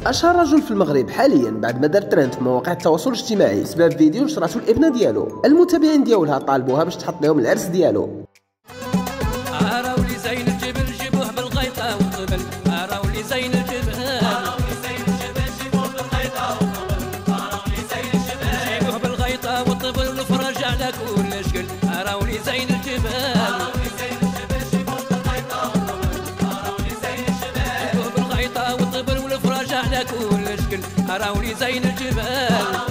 اشهر رجل في المغرب حاليا بعد ما دار ترند في مواقع التواصل الاجتماعي بسبب فيديو نشرته الابنه ديالو. المتابعين ديالها طالبوها باش تحط لهم العرس ديالو. راولي زين الجبل جيبوه بالغيطه والطبل، راولي زين الجبل جيبوه بالغيطه والطبل والفرج على كل شكل، راولي زين الجبل جيبوه بالغيطه والطبل والفرج على كل شكل، راولي زين الجبال.